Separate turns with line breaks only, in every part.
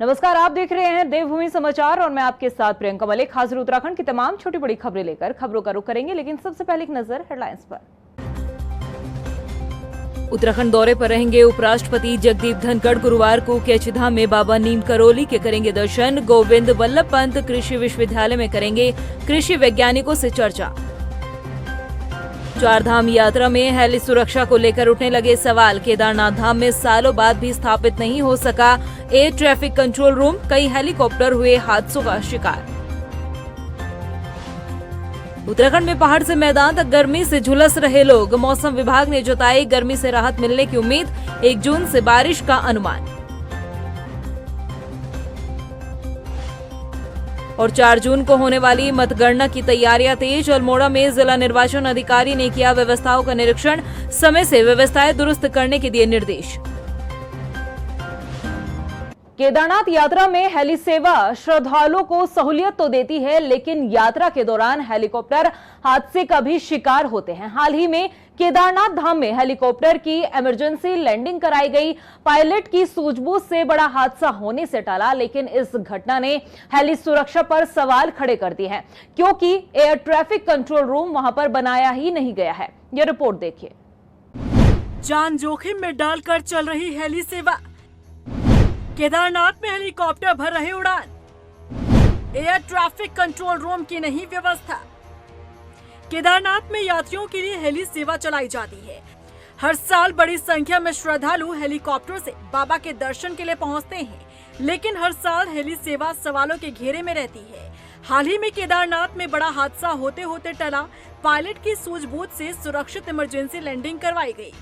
नमस्कार, आप देख रहे हैं देवभूमि समाचार और मैं आपके साथ प्रियंका मलिक। हाजिर उत्तराखंड की तमाम छोटी बड़ी खबरें लेकर खबरों का रुख करेंगे, लेकिन सबसे पहले एक नजर हेडलाइंस पर। उत्तराखंड दौरे पर रहेंगे उपराष्ट्रपति जगदीप धनखड़। गुरुवार को कैचीधाम में बाबा नीम करोली के करेंगे दर्शन। गोविंद वल्लभ पंत कृषि विश्वविद्यालय में करेंगे कृषि वैज्ञानिकों से चर्चा। चारधाम यात्रा में हेली सुरक्षा को लेकर उठने लगे सवाल। केदारनाथ धाम में सालों बाद भी स्थापित नहीं हो सका एयर ट्रैफिक कंट्रोल रूम। कई हेलीकॉप्टर हुए हादसों का शिकार। उत्तराखंड में पहाड़ से मैदान तक गर्मी से झुलस रहे लोग। मौसम विभाग ने जताई गर्मी से राहत मिलने की उम्मीद। 1 जून से बारिश का अनुमान। और 4 जून को होने वाली मतगणना की तैयारियां तेज। अल्मोड़ा में जिला निर्वाचन अधिकारी ने किया व्यवस्थाओं का निरीक्षण। समय से व्यवस्थाएं दुरुस्त करने के दिए निर्देश। केदारनाथ यात्रा में हेली सेवा श्रद्धालुओं को सहूलियत तो देती है, लेकिन यात्रा के दौरान हेलीकॉप्टर हादसे का भी शिकार होते हैं। हाल ही में केदारनाथ धाम में हेलीकॉप्टर की इमरजेंसी लैंडिंग कराई गई। पायलट की सूझबूझ से बड़ा हादसा होने से टला, लेकिन इस घटना ने हेली सुरक्षा पर सवाल खड़े कर दिए हैं, क्योंकि एयर ट्रैफिक कंट्रोल रूम वहां पर बनाया ही नहीं गया है। यह रिपोर्ट देखिए।
जान जोखिम में डालकर चल रही हेली सेवा। केदारनाथ में हेलीकॉप्टर भर रहे उड़ान। एयर ट्रैफिक कंट्रोल रूम की नहीं व्यवस्था। केदारनाथ में यात्रियों के लिए हेली सेवा चलाई जाती है। हर साल बड़ी संख्या में श्रद्धालु हेलीकॉप्टर से बाबा के दर्शन के लिए पहुंचते हैं, लेकिन हर साल हेली सेवा सवालों के घेरे में रहती है। हाल ही में केदारनाथ में बड़ा हादसा होते होते टला। पायलट की सूझबूझ से सुरक्षित इमरजेंसी लैंडिंग करवाई गई।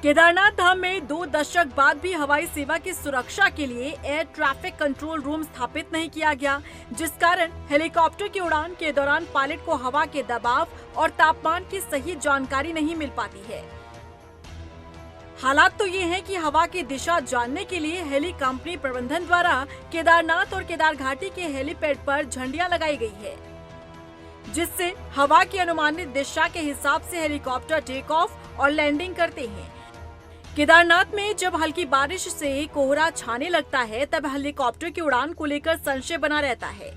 केदारनाथ धाम में 2 दशक बाद भी हवाई सेवा की सुरक्षा के लिए एयर ट्रैफिक कंट्रोल रूम स्थापित नहीं किया गया, जिस कारण हेलीकॉप्टर की उड़ान के दौरान पायलट को हवा के दबाव और तापमान की सही जानकारी नहीं मिल पाती है। हालात तो ये हैं कि हवा की दिशा जानने के लिए हेली कंपनी प्रबंधन द्वारा केदारनाथ और केदार घाटी के हेलीपैड पर झंडियां लगाई गई है, जिससे हवा की अनुमानित दिशा के हिसाब से हेलीकॉप्टर टेक ऑफ और लैंडिंग करते हैं। केदारनाथ में जब हल्की बारिश से कोहरा छाने लगता है, तब हेलीकॉप्टर की उड़ान को लेकर संशय बना रहता है।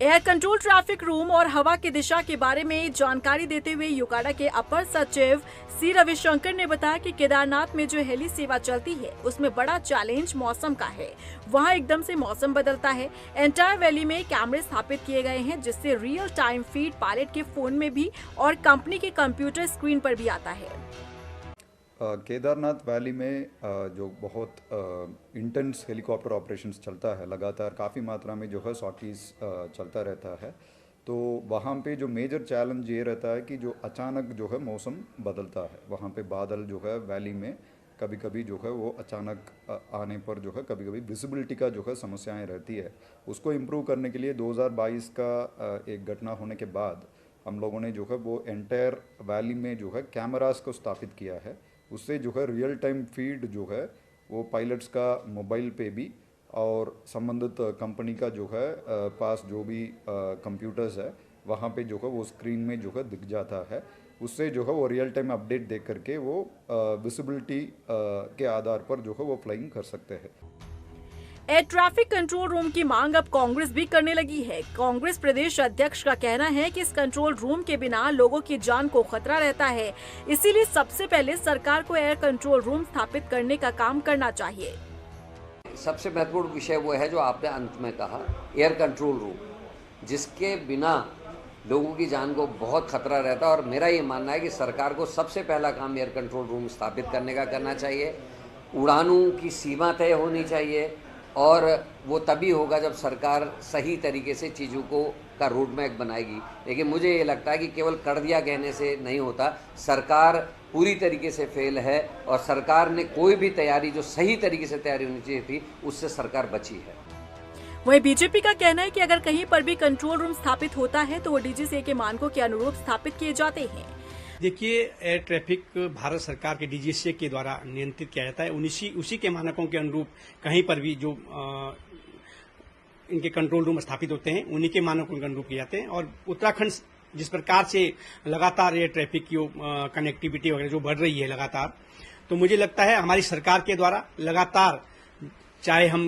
एयर कंट्रोल ट्रैफिक रूम और हवा की दिशा के बारे में जानकारी देते हुए यूकाडा के अपर सचिव सी रविशंकर ने बताया कि केदारनाथ में जो हेली सेवा चलती है, उसमें बड़ा चैलेंज मौसम का है। वहां एकदम से मौसम बदलता है। एंटायर वैली में कैमरे स्थापित किए गए हैं, जिससे रियल टाइम फीड पायलट के फोन में भी और कंपनी के कंप्यूटर स्क्रीन पर भी आता है।
केदारनाथ वैली में जो बहुत इंटेंस हेलीकॉप्टर ऑपरेशंस चलता है, लगातार काफ़ी मात्रा में जो है सॉर्टीज़ चलता रहता है। तो वहाँ पे जो मेजर चैलेंज ये रहता है कि जो अचानक जो है मौसम बदलता है। वहाँ पे बादल जो है वैली में कभी कभी जो है वो अचानक आने पर जो है कभी कभी विजिबिलिटी का जो है समस्याएं रहती है। उसको इम्प्रूव करने के लिए 2022 का एक घटना होने के बाद हम लोगों ने जो है वो एंटायर वैली में जो है कैमरास को स्थापित किया है। उससे जो है रियल टाइम फीड जो है वो पायलट्स का मोबाइल पे भी और संबंधित कंपनी का जो है पास जो भी कंप्यूटर्स है वहाँ पे जो है वो स्क्रीन में जो है दिख जाता है। उससे जो है वो रियल टाइम अपडेट देख करके वो विजिबिलिटी के आधार पर जो है वो फ्लाइंग कर सकते हैं।
एयर ट्रैफिक कंट्रोल रूम की मांग अब कांग्रेस भी करने लगी है। कांग्रेस प्रदेश अध्यक्ष का कहना है कि इस कंट्रोल रूम के बिना लोगों की जान को खतरा रहता है, इसीलिए सबसे पहले सरकार को एयर कंट्रोल रूम स्थापित करने का काम करना चाहिए।
सबसे महत्वपूर्ण विषय वो है जो आपने अंत में कहा, एयर कंट्रोल रूम, जिसके बिना लोगों की जान को बहुत खतरा रहता है। और मेरा ये मानना है कि सरकार को सबसे पहला काम एयर कंट्रोल रूम स्थापित करने का करना चाहिए। उड़ानों की सीमा तय होनी चाहिए, और वो तभी होगा जब सरकार सही तरीके से चीज़ों को का रोड मैप बनाएगी। लेकिन मुझे ये लगता है कि केवल कर दिया कहने से नहीं होता। सरकार पूरी तरीके से फेल है, और सरकार ने कोई भी तैयारी जो सही तरीके से तैयारी होनी चाहिए थी, उससे सरकार बची है।
वहीं बीजेपी का कहना है कि अगर कहीं पर भी कंट्रोल रूम स्थापित होता है तो वो डीजीसीए के मानकों के अनुरूप स्थापित किए जाते हैं।
देखिए, एयर ट्रैफिक भारत सरकार के डीजीसीए के द्वारा नियंत्रित किया जाता है। उसी के मानकों के अनुरूप कहीं पर भी जो इनके कंट्रोल रूम स्थापित होते हैं, उन्हीं के मानकों के अनुरूप किए जाते हैं। और उत्तराखंड जिस प्रकार से लगातार एयर ट्रैफिक की कनेक्टिविटी वगैरह जो बढ़ रही है लगातार, तो मुझे लगता है हमारी सरकार के द्वारा लगातार चाहे हम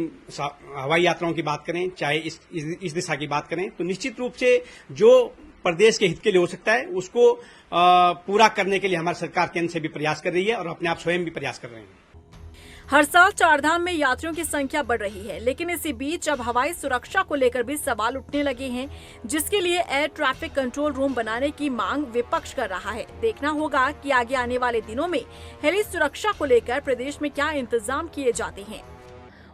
हवाई यात्राओं की बात करें, चाहे इस दिशा की बात करें, तो निश्चित रूप से जो प्रदेश के हित के लिए हो सकता है उसको पूरा करने के लिए हमारी सरकार केंद्र से भी प्रयास कर रही है और अपने आप स्वयं भी प्रयास कर रहे हैं।
हर साल चारधाम में यात्रियों की संख्या बढ़ रही है, लेकिन इसी बीच अब हवाई सुरक्षा को लेकर भी सवाल उठने लगे हैं, जिसके लिए एयर ट्रैफिक कंट्रोल रूम बनाने की मांग विपक्ष कर रहा है। देखना होगा कि आगे आने वाले दिनों में हेली सुरक्षा को लेकर प्रदेश में क्या इंतजाम किए जाते हैं।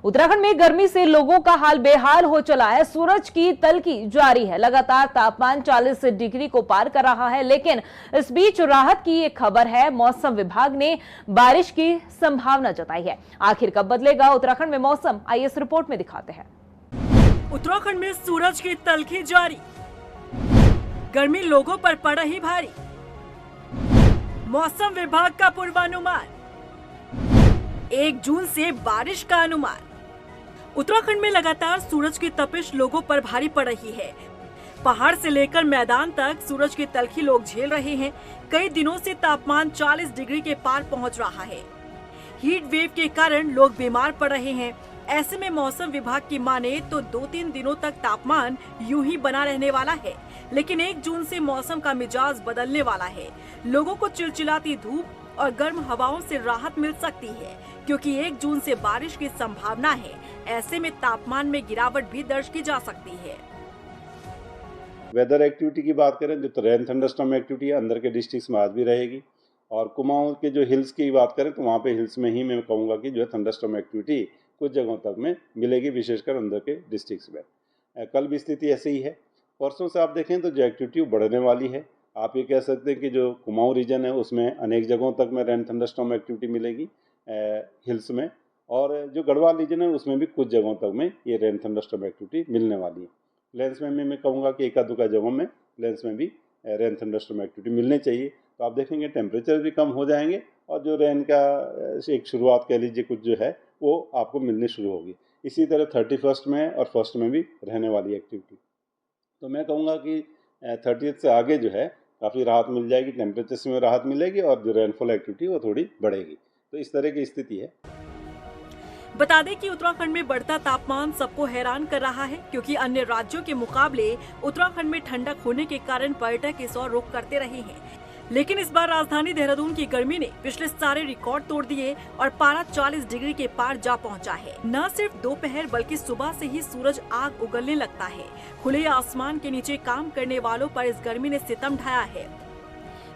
उत्तराखंड में गर्मी से लोगों का हाल बेहाल हो चला है। सूरज की तलखी जारी है, लगातार तापमान 40 डिग्री को पार कर रहा है, लेकिन इस बीच राहत की एक खबर है। मौसम विभाग ने बारिश की संभावना जताई है। आखिर कब बदलेगा उत्तराखंड में मौसम, आइए इस रिपोर्ट में दिखाते हैं।
उत्तराखंड में सूरज की तलखी जारी, गर्मी लोगों पर पड़ रही भारी। मौसम विभाग का पूर्वानुमान, 1 जून से बारिश का अनुमान। उत्तराखंड में लगातार सूरज की तपिश लोगों पर भारी पड़ रही है। पहाड़ से लेकर मैदान तक सूरज की तलखी लोग झेल रहे हैं। कई दिनों से तापमान 40 डिग्री के पार पहुंच रहा है। हीट वेव के कारण लोग बीमार पड़ रहे हैं। ऐसे में मौसम विभाग की माने तो 2-3 दिनों तक तापमान यूं ही बना रहने वाला है, लेकिन 1 जून से मौसम का मिजाज बदलने वाला है। लोगों को चिलचिलाती धूप और गर्म हवाओं से राहत मिल सकती है, क्योंकि 1 जून से बारिश की संभावना है। ऐसे में तापमान में गिरावट भी दर्ज की जा सकती है।
वेदर एक्टिविटी की बात करें तो रेन थंडरस्टॉर्म एक्टिविटी अंदर के डिस्ट्रिक्ट्स में आज भी रहेगी, और कुमाऊं के जो हिल्स की बात करें तो वहाँ पे हिल्स में ही मैं कहूँगा कि जो है थंडरस्टॉर्म एक्टिविटी कुछ जगहों तक में मिलेगी, विशेषकर अंदर के डिस्ट्रिक्ट्स में। कल भी स्थिति ऐसे ही है। परसों से आप देखें तो जो एक्टिविटी बढ़ने वाली है। आप ये कह सकते हैं कि जो कुमाऊं रीजन है उसमें अनेक जगहों तक में रेन थंडरस्टॉर्म एक्टिविटी मिलेगी हिल्स में, और जो गढ़वाल रीजन है उसमें भी कुछ जगहों तक में ये रेन थंडरस्टॉर्म एक्टिविटी मिलने वाली है। प्लेन्स में मैं कहूँगा कि एका दुका जगहों में प्लेन्स में भी रेन थंडरस्टॉर्म एक्टिविटी मिलनी चाहिए। तो आप देखेंगे टेम्परेचर भी कम हो जाएंगे, और जो रेन का एक शुरुआत कह लीजिए कुछ जो है वो आपको मिलनी शुरू होगी। इसी तरह 31 में और 1 में भी रहने वाली एक्टिविटी। तो मैं कहूँगा कि 30 से आगे जो है काफ़ी राहत मिल जाएगी, टेम्परेचर में राहत मिलेगी, और जो रेनफॉल एक्टिविटी वो थोड़ी बढ़ेगी। तो इस तरह की स्थिति है।
बता दें कि उत्तराखंड में बढ़ता तापमान सबको हैरान कर रहा है, क्योंकि अन्य राज्यों के मुकाबले उत्तराखंड में ठंडक होने के कारण पर्यटक इस ओर रुख करते रहे हैं। लेकिन इस बार राजधानी देहरादून की गर्मी ने पिछले सारे रिकॉर्ड तोड़ दिए और पारा 40 डिग्री के पार जा पहुंचा है। न सिर्फ दोपहर बल्कि सुबह से ही सूरज आग उगलने लगता है। खुले आसमान के नीचे काम करने वालों पर इस गर्मी ने सितम ढाया है।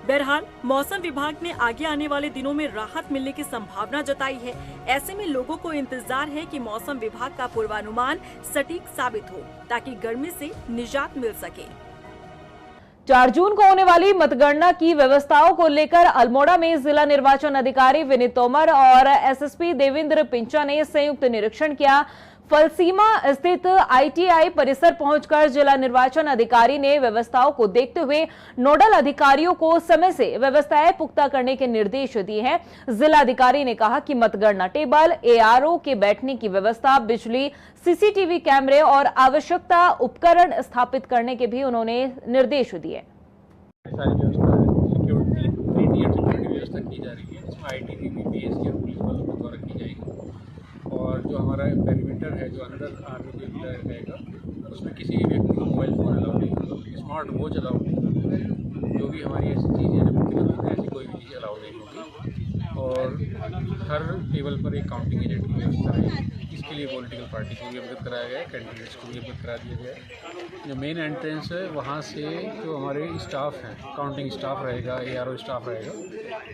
बहरहाल मौसम विभाग ने आगे आने वाले दिनों में राहत मिलने की संभावना जताई है। ऐसे में लोगों को इंतजार है कि मौसम विभाग का पूर्वानुमान सटीक साबित हो, ताकि गर्मी से निजात मिल सके।
4 जून को होने वाली मतगणना की व्यवस्थाओं को लेकर अल्मोड़ा में जिला निर्वाचन अधिकारी विनीत तोमर और एसएसपी देवेंद्र पिंचा ने संयुक्त निरीक्षण किया। फलसीमा स्थित आईटीआई परिसर पहुंचकर जिला निर्वाचन अधिकारी ने व्यवस्थाओं को देखते हुए नोडल अधिकारियों को समय से व्यवस्थाएं पुख्ता करने के निर्देश दिए हैं। जिला अधिकारी ने कहा कि मतगणना टेबल, एआरओ के बैठने की व्यवस्था, बिजली, सीसीटीवी कैमरे और आवश्यकता उपकरण स्थापित करने के भी उन्होंने निर्देश दिए।
सारी व्यवस्था सिक्योरिटी व्यवस्था की जा रही है, जिसमें आईटीबी, बीपीएस की पुलिस वालों के द्वारा की जाएगी। और जो हमारा पेरीमीटर है जो अंदर आर्मी को रहेगा, उसमें किसी भी व्यक्ति को मोबाइल फ़ोन अलाउ नहीं होगा, स्मार्ट वॉच अलाउ नहीं होगी। जो भी हमारी ऐसी चीज़ें हैं ऐसी कोई भी चीज़ अलाउ नहीं होगी। और हर टेबल पर एक काउंटिंग एजेंट की व्यवस्था है। इसके लिए पॉलिटिकल पार्टी को भी अवगत कराया गया है, कैंडिडेट्स को भी अवगत करा दिया गया है। जो मेन एंट्रेंस है वहाँ से जो हमारे स्टाफ हैं, काउंटिंग स्टाफ रहेगा, एआरओ स्टाफ रहेगा,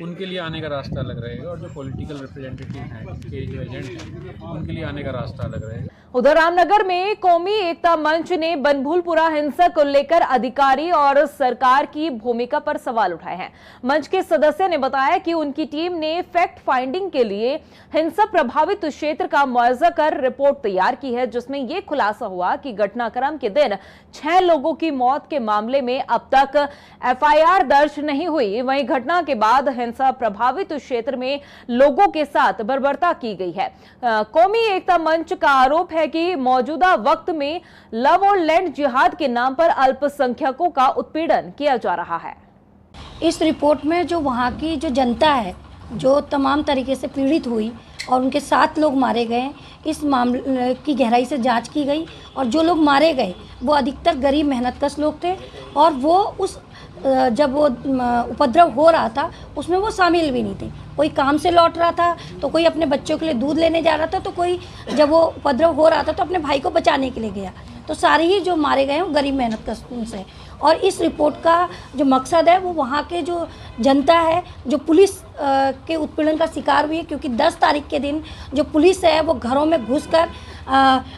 उनके लिए आने का रास्ता अलग रहेगा, और जो पॉलिटिकल रिप्रेजेंटेटिव हैं, उनके जो एजेंट हैं, उनके लिए आने का रास्ता अलग रहेगा।
उधर रामनगर में कौमी एकता मंच ने बनभूलपुरा हिंसा को लेकर अधिकारी और सरकार की भूमिका पर सवाल उठाए हैं। मंच के सदस्य ने बताया कि उनकी टीम ने फैक्ट फाइंडिंग के लिए हिंसा प्रभावित क्षेत्र का मुआयजा कर रिपोर्ट तैयार की है, जिसमें यह खुलासा हुआ कि घटनाक्रम के दिन 6 लोगों की मौत के मामले में अब तक एफआईआर दर्ज नहीं हुई। वहीं घटना के बाद हिंसा प्रभावित क्षेत्र में लोगों के साथ बर्बरता की गई है। कौमी एकता मंच का आरोप है कि मौजूदा वक्त में लव और लैंड जिहाद के नाम पर अल्पसंख्यकों का उत्पीड़न किया जा रहा है।
इस रिपोर्ट में जो वहाँ की जो जनता है, जो तमाम तरीके से पीड़ित हुई, और उनके 7 लोग मारे गए। इस मामले की गहराई से जांच की गई और जो लोग मारे गए वो अधिकतर गरीब मेहनतकश लोग थे और वो उस जब वो उपद्रव हो रहा था उसमें वो शामिल भी नहीं थे। कोई काम से लौट रहा था तो कोई अपने बच्चों के लिए दूध लेने जा रहा था, तो कोई जब वो उपद्रव हो रहा था तो अपने भाई को बचाने के लिए गया। तो सारे ही जो मारे गए हैं वो गरीब मेहनतकश से। और इस रिपोर्ट का जो मकसद है वो वहाँ के जो जनता है जो पुलिस के उत्पीड़न का शिकार हुई है, क्योंकि 10 तारीख के दिन जो पुलिस है वो घरों में घुसकर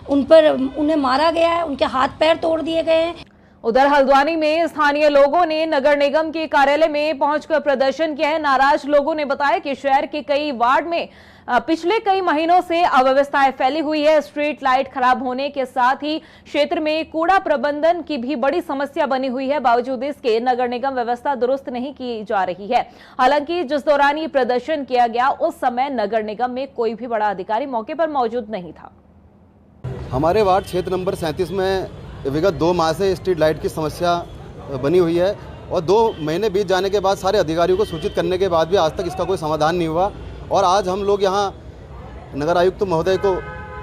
उन्हें मारा गया है, उनके हाथ पैर तोड़ दिए गए हैं।
उधर हल्द्वानी में स्थानीय लोगों ने नगर निगम के कार्यालय में पहुंचकर प्रदर्शन किया है। नाराज लोगों ने बताया कि शहर के कई वार्ड में पिछले कई महीनों से अव्यवस्थाएं फैली हुई है। स्ट्रीट लाइट खराब होने के साथ ही क्षेत्र में कूड़ा प्रबंधन की भी बड़ी समस्या बनी हुई है। बावजूद इसके नगर निगम व्यवस्था दुरुस्त नहीं की जा रही है। हालांकि जिस दौरान ये प्रदर्शन किया गया उस समय नगर निगम में कोई भी बड़ा अधिकारी मौके पर मौजूद नहीं था।
हमारे वार्ड क्षेत्र नंबर 37 में विगत 2 माह से स्ट्रीट लाइट की समस्या बनी हुई है और 2 महीने बीत जाने के बाद सारे अधिकारियों को सूचित करने के बाद भी आज तक इसका कोई समाधान नहीं हुआ। और आज हम लोग यहाँ नगर आयुक्त महोदय को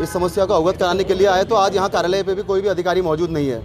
इस समस्या को अवगत कराने के लिए आए, तो आज यहाँ कार्यालय पे भी कोई भी अधिकारी मौजूद नहीं है।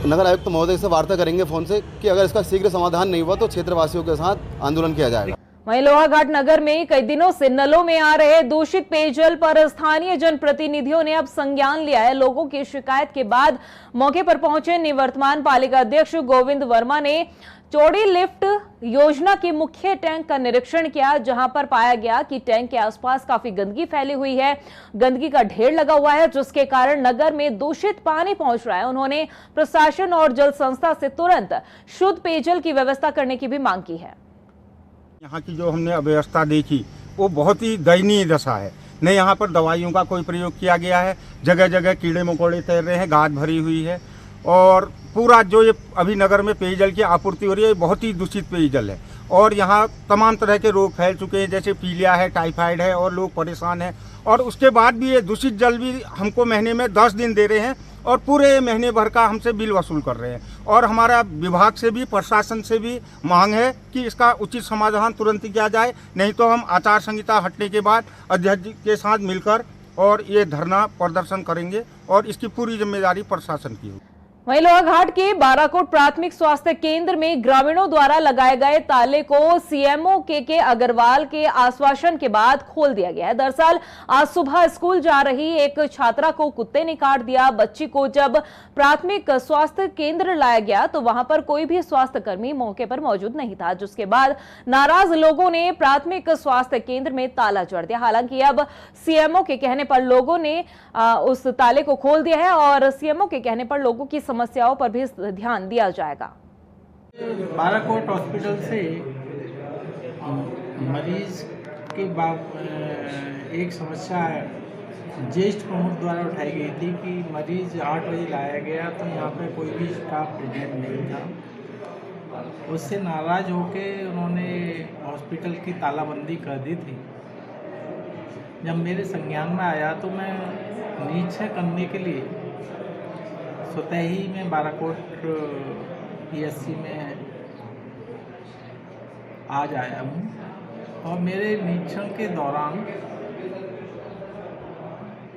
तो नगर आयुक्त महोदय से वार्ता करेंगे फ़ोन से कि अगर इसका शीघ्र समाधान नहीं हुआ तो क्षेत्रवासियों के साथ आंदोलन किया जाएगा।
वहीं लोहाघाट नगर में कई दिनों से नलों में आ रहे दूषित पेयजल पर स्थानीय जनप्रतिनिधियों ने अब संज्ञान लिया है। लोगों की शिकायत के बाद मौके पर पहुंचे निवर्तमान पालिका अध्यक्ष गोविंद वर्मा ने चौड़ी लिफ्ट योजना के मुख्य टैंक का निरीक्षण किया, जहां पर पाया गया कि टैंक के आसपास काफी गंदगी फैली हुई है, गंदगी का ढेर लगा हुआ है, जिसके कारण नगर में दूषित पानी पहुंच रहा है। उन्होंने प्रशासन और जल संस्था से तुरंत शुद्ध पेयजल की व्यवस्था करने की भी मांग की है।
यहाँ की जो हमने अव्यवस्था देखी वो बहुत ही दयनीय दशा है। न यहाँ पर दवाइयों का कोई प्रयोग किया गया है, जगह जगह कीड़े मकोड़े तैर रहे हैं, गाद भरी हुई है और पूरा जो ये अभी नगर में पेयजल की आपूर्ति हो रही है बहुत ही दूषित पेयजल है। और यहाँ तमाम तरह के रोग फैल चुके हैं, जैसे पीलिया है, टाइफाइड है और लोग परेशान हैं। और उसके बाद भी ये दूषित जल भी हमको महीने में 10 दिन दे रहे हैं और पूरे महीने भर का हमसे बिल वसूल कर रहे हैं। और हमारा विभाग से भी प्रशासन से भी मांग है कि इसका उचित समाधान तुरंत किया जाए, नहीं तो हम आचार संहिता हटने के बाद अध्यक्ष के साथ मिलकर और ये धरना प्रदर्शन करेंगे और इसकी पूरी जिम्मेदारी प्रशासन की होगी।
वहीं लोहाघाट के बाराकोट प्राथमिक स्वास्थ्य केंद्र में ग्रामीणों द्वारा लगाए गए ताले को सीएमओ के अग्रवाल के आश्वासन के बाद खोल दिया गया है। दरअसल आज सुबह स्कूल जा रही एक छात्रा को कुत्ते ने काट दिया। बच्ची को जब प्राथमिक स्वास्थ्य केंद्र लाया गया तो वहां पर कोई भी स्वास्थ्य कर्मी मौके पर मौजूद नहीं था, जिसके बाद नाराज लोगों ने प्राथमिक स्वास्थ्य केंद्र में ताला जड़ दिया। हालांकि अब सीएमओ के कहने पर लोगों ने उस ताले को खोल दिया है और सीएमओ के कहने पर लोगों की समस्याओं पर भी ध्यान दिया जाएगा।
बाराकोट हॉस्पिटल से मरीज के एक समस्या ज्येष्ठ प्रमुख द्वारा उठाई गई थी कि मरीज 8 बजे लाया गया तो यहाँ पे कोई भी स्टाफ प्रेजेंट नहीं था। उससे नाराज होके उन्होंने हॉस्पिटल की तालाबंदी कर दी थी। जब मेरे संज्ञान में आया तो मैं निरीक्षण करने के लिए स्वतः ही मैं बाराकोट पीएससी में आज आया हूँ और मेरे निरीक्षण के दौरान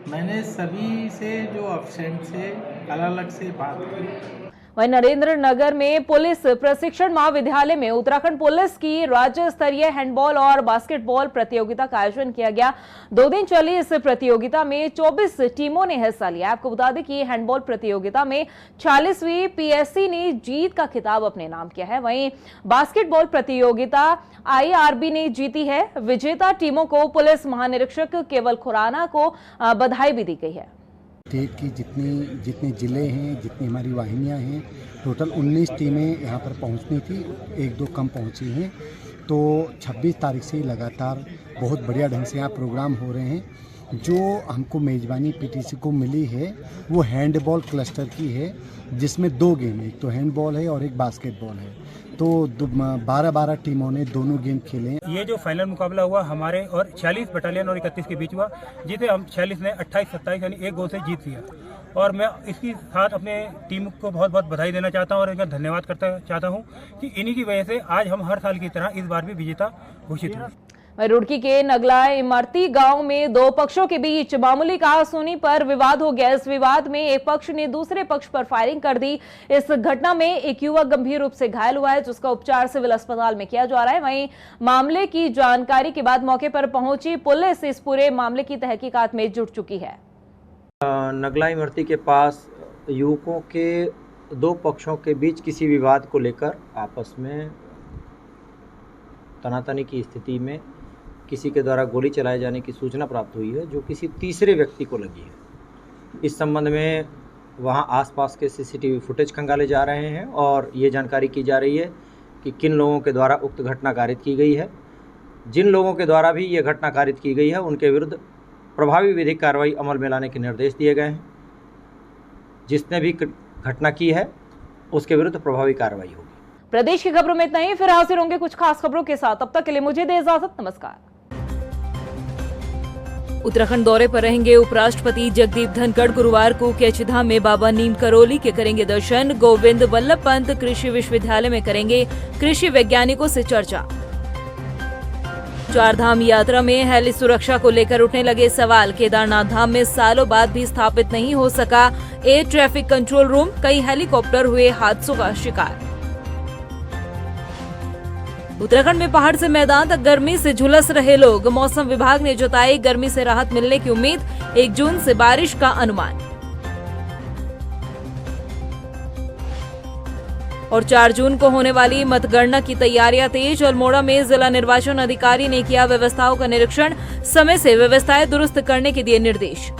मैंने सभी से जो एब्सेंट से अलग अलग से बात की।
वहीं नरेंद्र नगर में पुलिस प्रशिक्षण महाविद्यालय में उत्तराखंड पुलिस की राज्य स्तरीय हैंडबॉल और बास्केटबॉल प्रतियोगिता का आयोजन किया गया। 2 दिन चली इस प्रतियोगिता में 24 टीमों ने हिस्सा लिया। आपको बता दें कि हैंडबॉल प्रतियोगिता में 46वीं पीएससी ने जीत का खिताब अपने नाम किया है। वहीं बास्केटबॉल प्रतियोगिता आईआरबी ने जीती है। विजेता टीमों को पुलिस महानिरीक्षक केवल खुराना को बधाई भी दी गई है।
स्टेट की जितने ज़िले हैं, जितनी हमारी वाहिनियां हैं, टोटल 19 टीमें यहाँ पर पहुँचनी थी, 1-2 कम पहुँची हैं। तो 26 तारीख से लगातार बहुत बढ़िया ढंग से यहाँ प्रोग्राम हो रहे हैं। जो हमको मेज़बानी पीटीसी को मिली है वो हैंडबॉल क्लस्टर की है, जिसमें 2 गेम है, एक तो हैंडबॉल है और एक बास्केटबॉल है। तो 12-12 टीमों ने दोनों गेम खेले।
ये जो फाइनल मुकाबला हुआ हमारे और 46 बटालियन और 31 के बीच हुआ, जिसे हम 46 ने 28-27 यानी 1 गोल से जीत लिया। और मैं इसके साथ अपने टीम को बहुत बहुत बधाई देना चाहता हूँ और इनका धन्यवाद करना चाहता हूँ कि इन्हीं की वजह से आज हम हर साल की तरह इस बार भी विजेता घोषित हुए।
वहीं रुड़की के नगला इमरती गांव में दो पक्षों के बीच मामूली कहासुनी पर विवाद हो गया। इस विवाद में एक पक्ष ने दूसरे पक्ष पर फायरिंग कर दी। इस घटना में एक युवक गंभीर रूप से घायल हुआ है, जिसका उपचार सिविल अस्पताल में किया जा रहा है। वहीं मामले की जानकारी के बाद मौके पर पहुंची पुलिस इस पूरे मामले की तहकीकात में जुट चुकी है।
नगला इमरती के पास युवकों के दो पक्षों के बीच किसी विवाद को लेकर आपस में तनातनी की स्थिति में किसी के द्वारा गोली चलाए जाने की सूचना प्राप्त हुई है, जो किसी तीसरे व्यक्ति को लगी है। इस संबंध में वहां आसपास के सीसीटीवी फुटेज खंगाले जा रहे हैं और ये जानकारी की जा रही है कि किन लोगों के द्वारा उक्त घटना कारित की गई है। जिन लोगों के द्वारा भी ये घटना कारित की गई है, उनके विरुद्ध प्रभावी विधिक कार्रवाई अमल में लाने के निर्देश दिए गए हैं। जिसने भी घटना की है उसके विरुद्ध प्रभावी कार्रवाई होगी।
प्रदेश की खबरों में इतना ही, फिर हाजिर होंगे कुछ खास खबरों के साथ। तब तक के लिए मुझे दे इजाजत, नमस्कार।
उत्तराखंड दौरे पर रहेंगे उपराष्ट्रपति जगदीप धनखड़। गुरुवार को कैचधाम में बाबा नीम करोली के करेंगे दर्शन। गोविंद वल्लभ पंत कृषि विश्वविद्यालय में करेंगे कृषि वैज्ञानिकों से चर्चा। चारधाम यात्रा में हेली सुरक्षा को लेकर उठने लगे सवाल। केदारनाथ धाम में सालों बाद भी स्थापित नहीं हो सका एयर ट्रैफिक कंट्रोल रूम। कई हेलीकॉप्टर हुए हादसों का शिकार। उत्तराखंड में पहाड़ से मैदान तक गर्मी से झुलस रहे लोग। मौसम विभाग ने जताई गर्मी से राहत मिलने की उम्मीद। 1 जून से बारिश का अनुमान। और 4 जून को होने वाली मतगणना की तैयारियां तेज। अल्मोड़ा में जिला निर्वाचन अधिकारी ने किया व्यवस्थाओं का निरीक्षण। समय से व्यवस्थाएं दुरुस्त करने के दिए निर्देश।